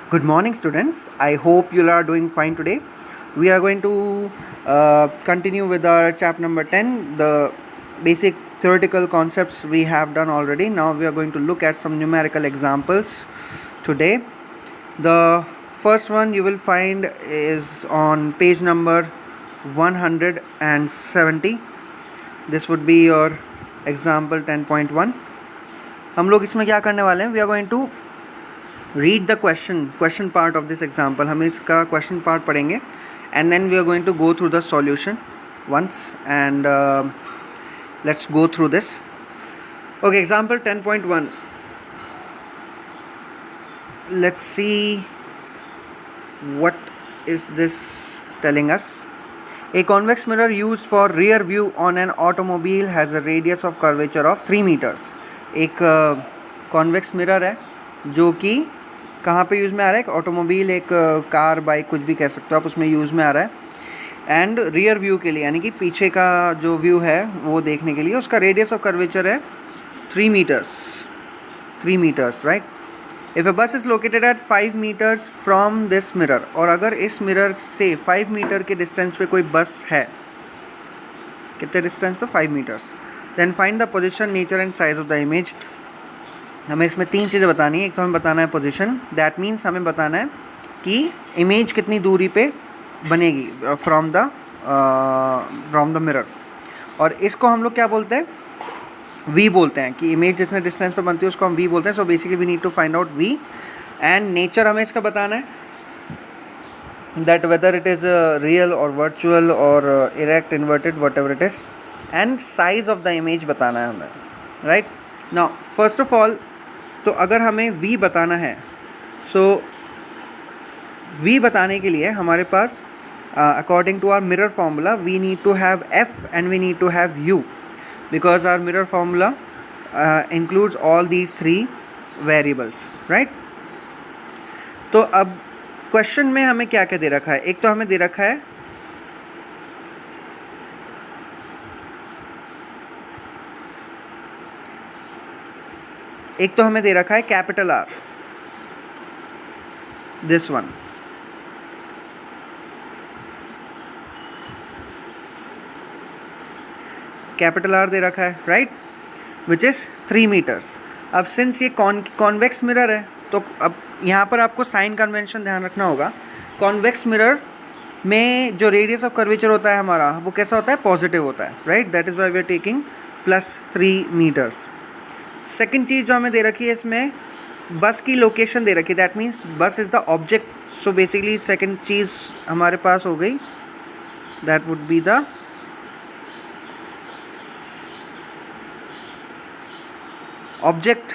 Good morning, students. I hope you are doing fine today. We are going to continue with our chapter number 10, the basic theoretical concepts we have done already. Now we are going to look at some numerical examples today. The first one you will find is on page number 170. This would be your example 10.1. हम लोग इसमें क्या करने वाले हैं? We are going to read the question part of this example. हम इसका question part पढ़ेंगे and then we are going to go through the solution once and let's go through this. Okay, example 10.1. Let's see what is this telling us. A convex mirror used for rear view on an automobile has a radius of curvature of 3 meters. एक convex mirror है जो कि कहाँ पे use में आ रहा है? एक ऑटोमोबाइल, एक कार, बाइक, कुछ भी कह सकते हो आप, उसमें यूज़ में आ रहा है एंड रियर व्यू के लिए, यानी कि पीछे का जो व्यू है वो देखने के लिए उसका रेडियस ऑफ कर्वेचर है 3 metres, right. If a bus is located at 5 metres from this mirror, और अगर इस मिरर से 5 मीटर के डिस्टेंस पे कोई बस है, कितने डिस्टेंस पे? 5 metres. Then find the position, nature and size of the image. हमें इसमें 3 चीज़ें बतानी है. एक तो हमें बताना है पोजीशन, दैट मीन्स हमें बताना है कि इमेज कितनी दूरी पे बनेगी फ्रॉम द मिरर, और इसको हम लोग क्या बोलते हैं? वी बोलते हैं कि इमेज जितने डिस्टेंस पे बनती है उसको हम वी बोलते हैं. So basically we need to find out v. And nature हमें इसका बताना है, that whether it is real और वर्चुअल और erect, inverted, whatever it is. And size of the image बताना है हमें, right. Now first of all, तो अगर हमें v बताना है, सो v बताने के लिए हमारे पास according to our mirror formula we need to have f and we need to have u, because our mirror formula includes all these 3 variables, right. तो अब क्वेश्चन में हमें क्या क्या दे रखा है? एक तो हमें दे रखा है capital R, this one. Capital R दे रखा है, राइट, विच इज़ 3 मीटर्स. अब सिंस ये कॉन्वेक्स मिरर है, तो अब यहाँ पर आपको साइन कन्वेंशन ध्यान रखना होगा. कॉन्वेक्स मिरर में जो रेडियस ऑफ कर्वेचर होता है हमारा, वो कैसा होता है? पॉजिटिव होता है, right. That is why we are taking +3 metres. Second चीज़ जो हमें दे रखी है, इसमें बस की लोकेशन दे रखी है, दैट मीन्स बस is the object. So basically second चीज़ हमारे पास हो गई, that would be the object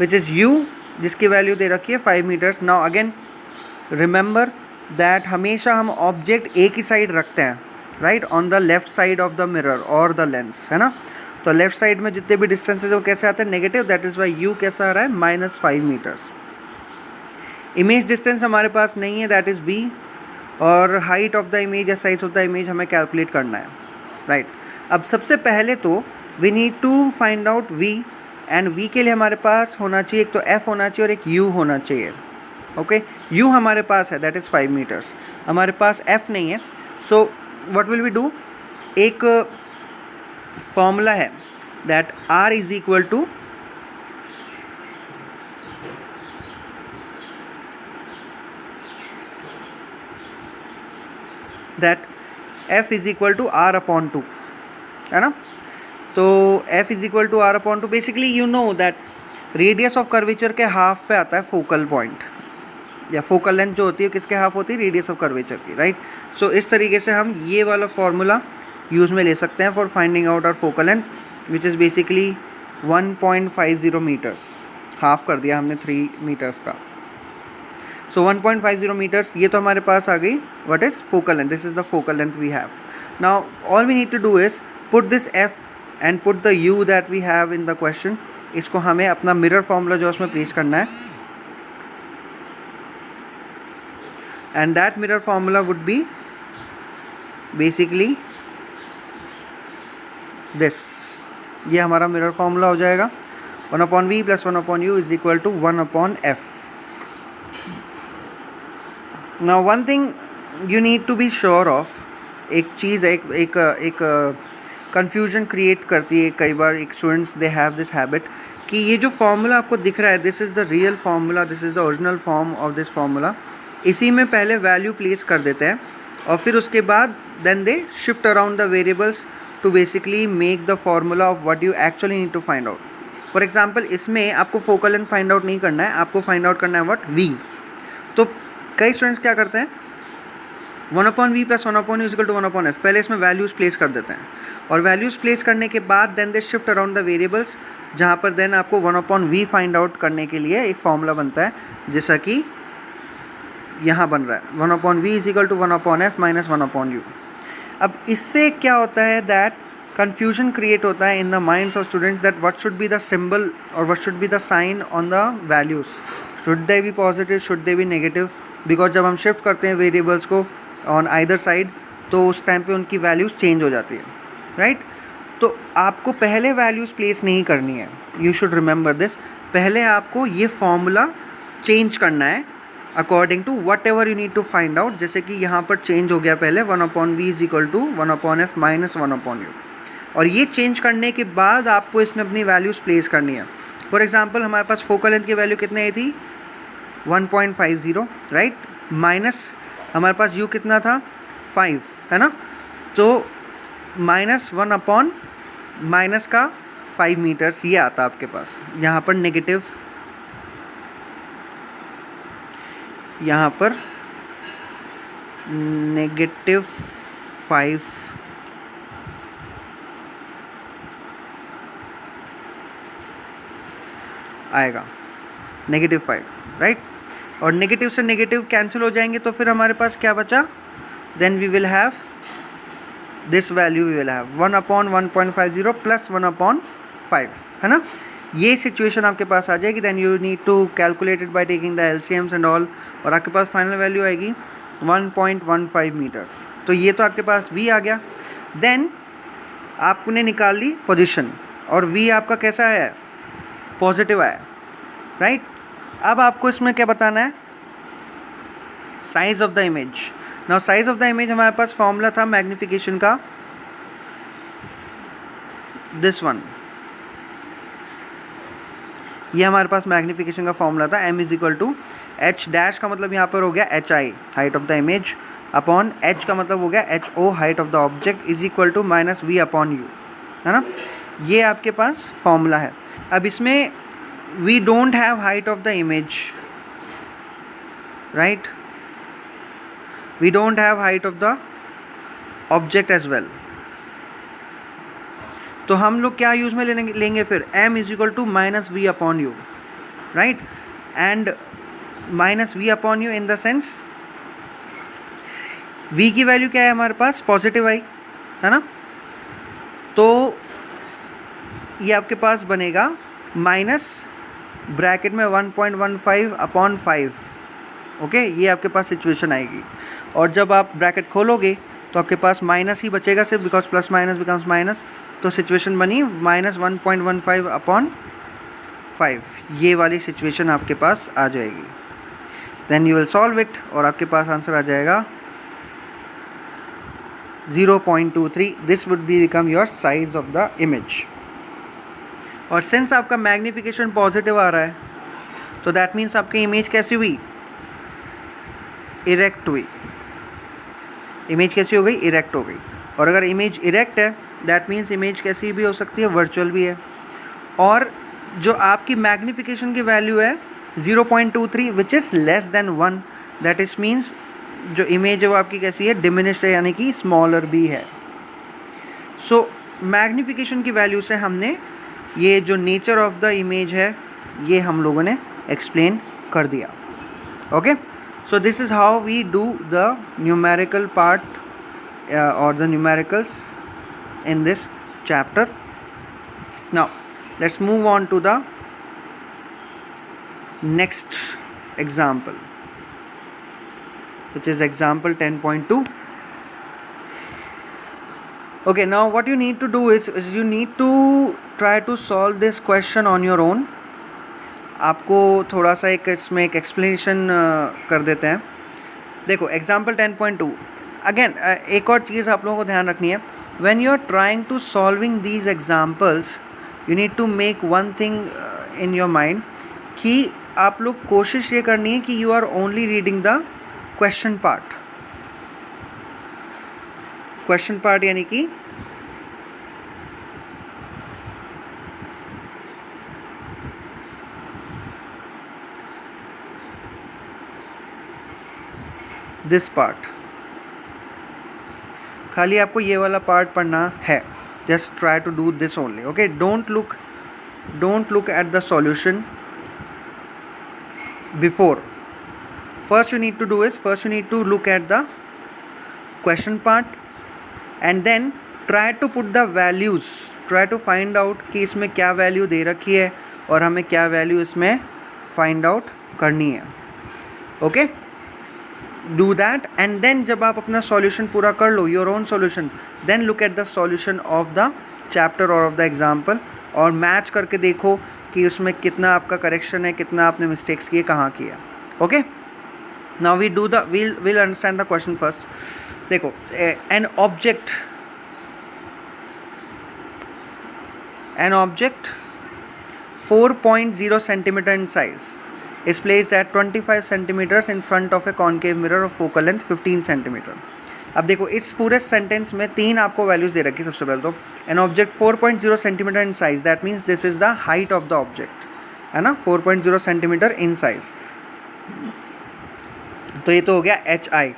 which is u, जिसकी वैल्यू दे रखी है 5 metres. Now again remember that हमेशा हम ऑब्जेक्ट एक ही साइड रखते हैं, right, on the left side of the mirror और द लेंस, है ना. तो लेफ्ट साइड में जितने भी डिस्टेंसेज वो कैसे आते हैं? Negative. That is Y u कैसा आ रहा है? -5 मीटर्स. इमेज डिस्टेंस हमारे पास नहीं है, दैट इज़ b, और हाइट ऑफ द इमेज या साइज ऑफ द इमेज हमें कैलकुलेट करना है, राइट. अब सबसे पहले तो we need to find out v, and v के लिए हमारे पास होना चाहिए एक तो f होना चाहिए और एक u होना चाहिए. ओके, u हमारे पास है, दैट इज़ 5 मीटर्स. हमारे पास f नहीं है. So what will we do? एक फॉर्मूला है that r is equal to that f is equal to r/2, है ना. तो f is equal to r/2. Basically you know that radius of curvature के half पे आता है फोकल पॉइंट, या फोकल लेंथ जो होती है किसके हाफ होती है? रेडियस ऑफ कर्वेचर की, राइट. सो इस तरीके से हम ये वाला फॉर्मूला यूज़ में ले सकते हैं for finding out our focal length, which is basically 1.50 metres. Half कर दिया हमने 3 मीटर्स का. सो 1.50 मीटर्स, ये तो हमारे पास आ गई what is focal length. This is the focal length we have. Now all we need to do is put this f and put the u that we have in the question. इसको हमें अपना mirror formula जो उसमें place करना है, and that mirror formula would be basically this. ये हमारा mirror formula हो जाएगा. 1/v + 1/u = 1/f. Now one thing you need to be sure of, एक चीज़ एक एक एक कन्फ्यूजन क्रिएट करती है कई बार एक students, they have this habit कि ये जो फार्मूला आपको दिख रहा है, this is the real formula, this is the original form of this formula, इसी में पहले वैल्यू प्लेस कर देते हैं और फिर उसके बाद then they shift around the variables to basically make the formula of what you actually need to find out. For example इसमें आपको फोकल लेंथ फाइंड आउट नहीं करना है, आपको फाइंड आउट करना है व्हाट, वी। तो कई स्टूडेंट्स क्या करते हैं, 1/v plus 1/u equal to 1/f, पहले इसमें वैल्यूज़ प्लेस कर देते हैं और वैल्यूज़ प्लेस करने के बाद then they shift around the variables, जहाँ पर देन आपको 1/v फाइंड आउट करने के लिए एक फॉर्मूला बनता है, जैसा कि यहाँ बन रहा है 1/v is equal to 1/f minus 1/u। अब इससे क्या होता है दैट कन्फ्यूजन क्रिएट होता है in the minds of students that what should be the symbol और what should be the sign on the values, should they be positive, should they be negative, because जब हम shift करते हैं variables को on either side तो उस time पे उनकी वैल्यूज़ चेंज हो जाती है, राइट। तो आपको पहले वैल्यूज़ प्लेस नहीं करनी है, यू शुड रिमेंबर दिस, पहले आपको ये फॉर्मूला चेंज करना है according to whatever you need to find out. जैसे कि यहाँ पर चेंज हो गया पहले 1/v is equal to 1/f minus 1/u, और ये चेंज करने के बाद आपको इसमें अपनी वैल्यूज़ प्लेस करनी है। फॉर एग्जांपल हमारे पास फोकल लेंथ की वैल्यू कितनी आई थी 1.50, राइट, माइनस हमारे पास u कितना था 5, है ना, तो माइनस 1 माइनस का 5 मीटर्स ये आता आपके पास, यहाँ पर नेगेटिव, यहाँ पर -5 आएगा, -5, राइट। और नेगेटिव से नेगेटिव कैंसिल हो जाएंगे तो फिर हमारे पास क्या बचा, then we will have this value, we will have 1/1.50 plus 1/5, है ना। ये सिचुएशन आपके पास आ जाएगी, then you need to calculate it by taking the LCMs and all, और आपके पास फाइनल वैल्यू आएगी 1.15 मीटर्स। तो ये तो आपके पास v आ गया, देन आपने निकाल ली पोजीशन और v आपका कैसा है, पॉजिटिव आया, राइट। अब आपको इसमें क्या बताना है, size of the image. Now size of the image हमारे पास फॉर्मूला था मैग्निफिकेशन का, दिस वन, ये हमारे पास मैग्निफिकेशन का फॉर्मूला था, m is equal to h dash का मतलब यहाँ पर हो गया hi height of the image upon h का मतलब हो गया ho height of the object is equal to -v/u, है ना। ये आपके पास फॉर्मूला है। अब इसमें we don't have height of the image, right, we don't have height of the object as well, तो हम लोग क्या यूज़ में लेंगे फिर, m is equal to -v/u, right, and -v/u in the sense v की वैल्यू क्या है हमारे पास, पॉजिटिव आई, है ना, तो ये आपके पास बनेगा माइनस ब्रैकेट में 1.15/5, ओके, ये आपके पास सिचुएशन आएगी। और जब आप ब्रैकेट खोलोगे तो आपके पास माइनस ही बचेगा सिर्फ, because plus minus becomes minus, तो सिचुएशन बनी -1.15/5, ये वाली सिचुएशन आपके पास आ जाएगी। Then you will solve it और आपके पास आंसर आ जाएगा 0.23, this would be become your size of the image. और सिंस आपका मैग्निफिकेशन पॉजिटिव आ रहा है तो दैट मीन्स आपकी इमेज कैसी हुई, इरेक्ट हुई, इमेज कैसी हो गई, इरेक्ट हो गई। और अगर इमेज इरेक्ट है दैट मीन्स इमेज कैसी भी हो सकती है, वर्चुअल भी है। और जो आपकी मैग्निफिकेशन की वैल्यू है 0.23 which is less than 1, that is means जो इमेज है वो आपकी कैसी है, डिमिनिश्ड है, यानी कि स्मॉलर भी है। सो मैग्निफिकेशन की वैल्यू से हमने ये जो नेचर ऑफ द इमेज है ये हम लोगों ने एक्सप्लेन कर दिया, okay. So this is how we do the numerical part और the numericals in this chapter. Now let's move on to the next example, which is example 10.2. Okay, now what you need to do is you need to try to solve this question on your own. आपको थोड़ा सा एक इसमें एक explanation कर देते हैं. देखो एग्जाम्पल 10.2 अगेन एक और चीज़ आप लोगों को ध्यान रखनी है, when you are trying to solving these examples you need to make one thing in your mind कि आप लोग कोशिश ये करनी है कि you are only reading the question part यानी कि दिस पार्ट, खाली आपको ये वाला पार्ट पढ़ना है. Just try to do this only. Okay, don't look at the solution before. first you need to look at the question part and then try to put the values, try to find out कि इसमें क्या value दे रखी है और हमें क्या value इसमें फाइंड आउट करनी है. Okay, do that and then जब आप अपना सॉल्यूशन पूरा कर लो, your own solution, then look at the solution of the chapter और ऑफ द एग्जाम्पल और मैच करके देखो कि उसमें कितना आपका करेक्शन है, कितना आपने मिस्टेक्स किए, कहाँ किया. Okay, now we'll understand the question first. देखो, an object 4.0 centimeter in size is placed at 25 centimeters in front of a concave mirror of focal length 15 centimeter. अब देखो इस पूरे सेंटेंस में 3 आपको वैल्यूज दे रखी है. सबसे पहले तो an object 4.0 centimetre in size, that means this is the height of the object, है ना, 4.0 सेंटीमीटर इन साइज. तो ये तो हो गया H I,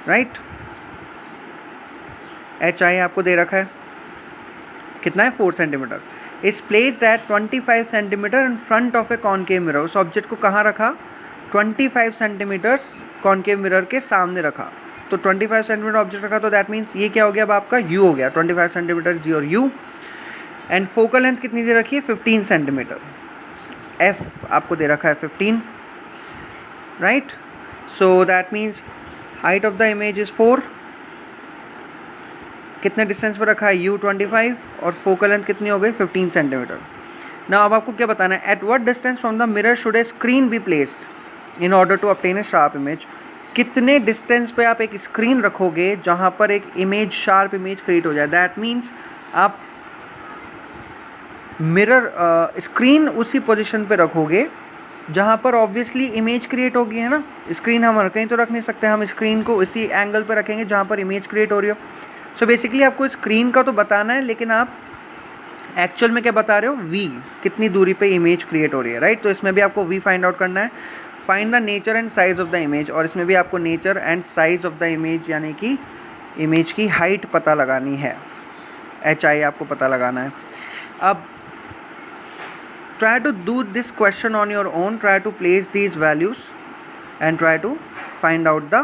right. H I आपको दे रखा है, कितना है, 4 centimetre. Is placed at 25 centimetre in front of A concave mirror. उस ऑब्जेक्ट को कहाँ रखा, 25 सेंटीमीटर्स कॉनकेव मिरर के सामने रखा. तो 25 सेंटीमीटर ऑब्जेक्ट रखा, तो दैट मीन्स ये क्या हो गया, अब आपका यू हो गया. 25 centimetre is your you and focal length कितनी दे रखी है, 15 सेंटीमीटर. एफ आपको दे रखा है 15, right. So that means height of the image is 4. कितने डिस्टेंस पर रखा है, यू 25 और फोकल लेंथ कितनी हो गई, 15 सेंटीमीटर. ना अब आपको क्या बताना है, at what distance from the mirror should a screen be placed in order to obtain a sharp image. कितने डिस्टेंस पे आप एक स्क्रीन रखोगे जहाँ पर एक इमेज, शार्प इमेज क्रिएट हो जाए. दैट मीन्स आप मिरर स्क्रीन उसी पोजीशन पे रखोगे जहाँ पर ऑब्वियसली इमेज क्रिएट होगी, है ना. स्क्रीन हम कहीं तो रख नहीं सकते, हम स्क्रीन को इसी एंगल पे रखेंगे जहाँ पर इमेज क्रिएट हो रही हो. सो बेसिकली आपको स्क्रीन का तो बताना है, लेकिन आप एक्चुअल में क्या बता रहे हो, वी, कितनी दूरी पे इमेज क्रिएट हो रही है, राइट. तो इसमें भी आपको वी फाइंड आउट करना है. Find the nature and size of the image, और इसमें भी आपको nature and size of the image यानी कि इमेज की हाइट पता लगानी है. एच आई आपको पता लगाना है. अब try to do this question on your own, try to place these values and try to find out the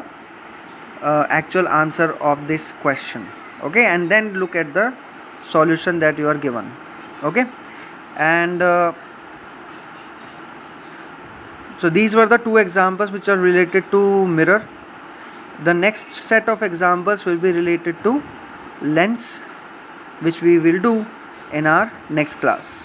actual answer of this question. Okay, and then look at the solution that you are given. Okay, and so these were the 2 examples which are related to mirror. The next set of examples will be related to lens, which we will do in our next class.